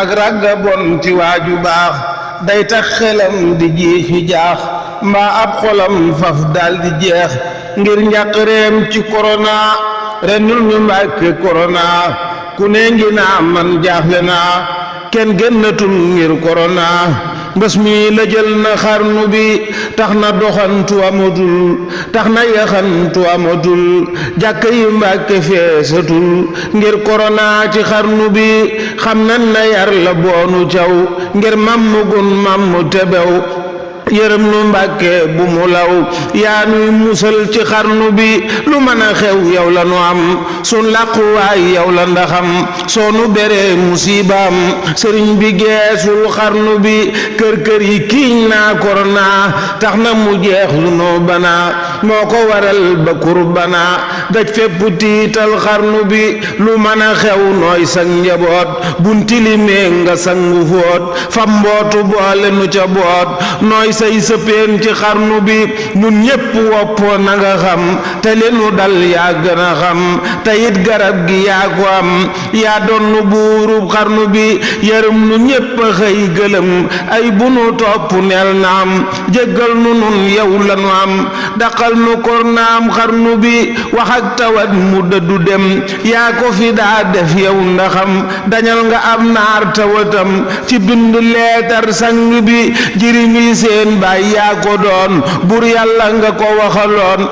ak ragga bon ci waaju baax day tax xelam di jiixi jaax mbaa ab xolam faf dal di jeex ngir njàqareem ci korona renul ñu Mbàkke korona ku ne ngi naa man jaaxle naa kenn génnatul ngir korona mbas mi la jël na xarnu bi tax na doxantu amatul tax na yaxantu amatul jàkka yi Mbàkke feesatul ngir korona ci xarnu bi xam nan na yar la boonu caw ngir mammu gun mammu tebew yërëm nu Mbàkke bu mu law yaa nuy musal ci xarnu bi lu mën a xew yow la nu am sun làquwaay yow la ndaxam soo nu beree musibaam sëriñ bi geesul xarnu bi kër kër yi kiiñ naa korona tax na mu jeex lu noo bana moo ko waral ba kurbana daj fépp tiital xarnu bi lu mën a xew nooy sang njaboot buntilimee nga sangu fóot fam mbootu boole nu ca boot nooy say sëppeen ci xarnu bi ñun ñépp woppoo na nga xam te li nu dal yaa gën a xam te it garab gi yaa ko am yaa doon buurub xarnu bi yërëm nu ñépp a xëy gëlëm ay bu nu topp neel na am jéggal nu nun yow la nu am daqal nu kornaam xarnu bi wax ak tawat mu dëddu dem yaa ko fi daa def yow ndaxam dañal nga am naar tawatam ci bind leetar sang bi jiriñ yi seen baay yaa ko doon bur yàlla nga ko waxaloon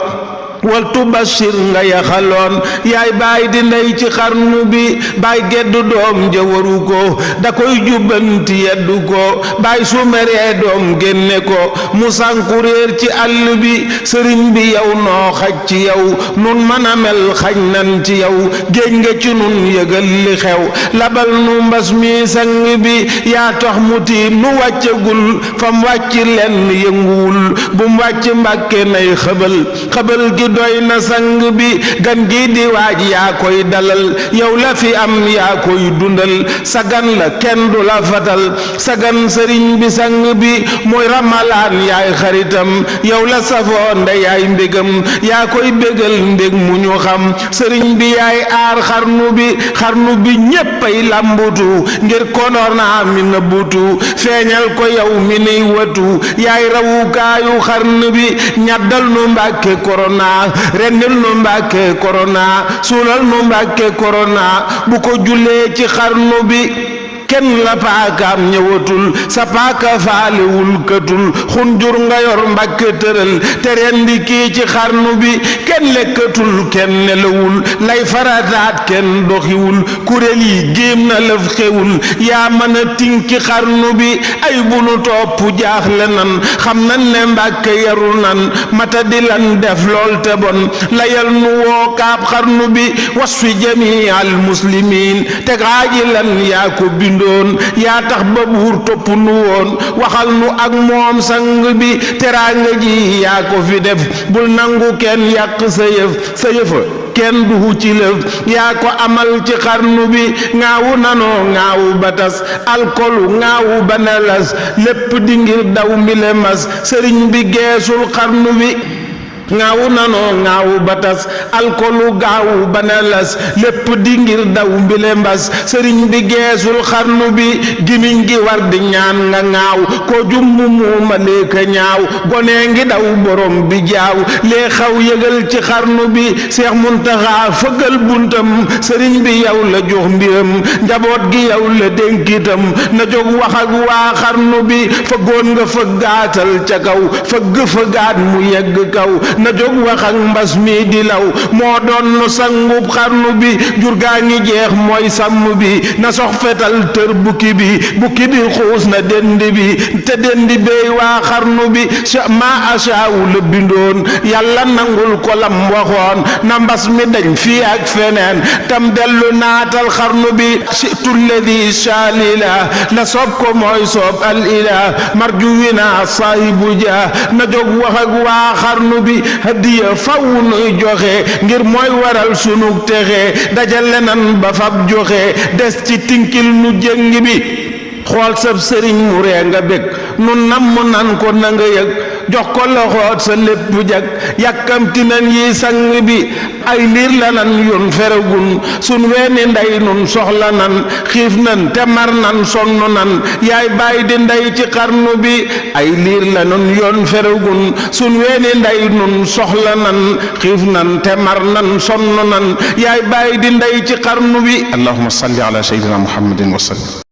wal tubashir nga yaxaloon yaay baay di ndey ci xarnu bi baay geddu doom ja waru ko da koy jubbanti yeddu ko baay su meree doom génne ko mu sànku réer ci àll bi sëriñ bi yow noo xaj ci yow nun mën a mel xaj nan ci yow géej nga ci nun yëgal li xew labal nu mbas mi sang bi yaa tax mu tiim nu wàccagul fam wàcc lenn yënguwul bum wàcc Mbàkke nay xëbal xëbal gi doy na sang bi gan gi di waaj yaa koy dalal yow la fi am yaa koy dundal sagan la kenn du la fatal sagan sëriñ bi sang bi mooy ramalaan yaay xaritam yow la safoo nde yaay mbégam yaa koy bégal mbég mu ñu xam sëriñ bi yaay aar xarnu bi ñéppay lambutu ngir korona mi nëbbutu feeñal ko yow mi niy watu yaay rawukaayu xarnu bi ñaddal nu Mbàkke korona rendil nu Mbàkke korona suulal nu Mbàkke korona bu ko jullee ci xarnu bi kenn la paakaam ñëwatul sa paaka faalewul këtul xunjur nga yor Mbàkke tëral te rendi kii ci xarnu bi kenn lekkatul kenn nelawul lay farataat kenn doxiwul kuréel yi géem na lëf xewul yaa mën a tinki xarnu bi ay bu nu topp jaaxle nan xam nan ne Mbàkke yaru nan mata di lan def lool te bon layal nu woo kaab xarnu bi wasfi jamii al muslimiin te gaaji lan yaa ko bindoon yaa tax ba buur topp nu woon waxal nu ak moom sang bi teraanga ji yaa ko fi def bul nangu kenn yàq sa yëfa kenn du ci lëf yaa ko amal ci xarnu bi ngaawu nanoo ngaawu batas alkolu ngaawu banelas lépp di ngir daw mbile mas sëriñ bi geesul xarnu bi ngaawu nanoo ngaawu batas alkolu gaawu banelas lépp di ngir daw mbile mbas sëriñ bi geesul xarnu bi gimiñ gi war di ñaan nga ngaaw ko jummu muuma leeka ñaaw gone ngi daw borom bi jaaw lee xaw yëgal ci xarnu bi Seex Muntaxa fëggal buntam sëriñ bi yow la jox mbiram njaboot gi yow la dénkitam na jóg wax ak waa xarnu bi fëggoon nga fëggaatal ca kaw fëggaat mu yegg kaw na jóg wax ak mbas mi di law moo doon nu sangub xarnu bi jur gaa ngi jeex mooy sàmm bi na sox fetal tër bukki bi xuus na dendi bi te dendi beey waa xarnu bi ma asaawu la bindoon yàlla nangul ko lam waxoon na mbas mi dañ fii ak feneen tam dellu naatal xarnu bi situlladi shalila la soob ko mooy soob al ilah marju wina saahibu ja na jóg wax ak waa xarnu bi hadiya faw nuy joxe ngir mooy waral sunu texe dajale nan ba fab joxe des ci tinkil nu jëng bi xool sab sëriñ mu ree nga bég nun namm nan ko na nga yëg jox ko loxoot sa lépp jag yàkkamti nan yi sang bi ay liir la nan yun feregun sun weeni ndey nun soxla nan xiif nan te mar nan sonn nan yaay baay di ndey ci xarnu bi ay liir la nun yoon feregun sun weeni ndey nun soxla nan xiif nan te mar nan sonn nan yaay baay di ndey ci xarnu bi allahumma salli ala sayyidina muhammadin wa sallim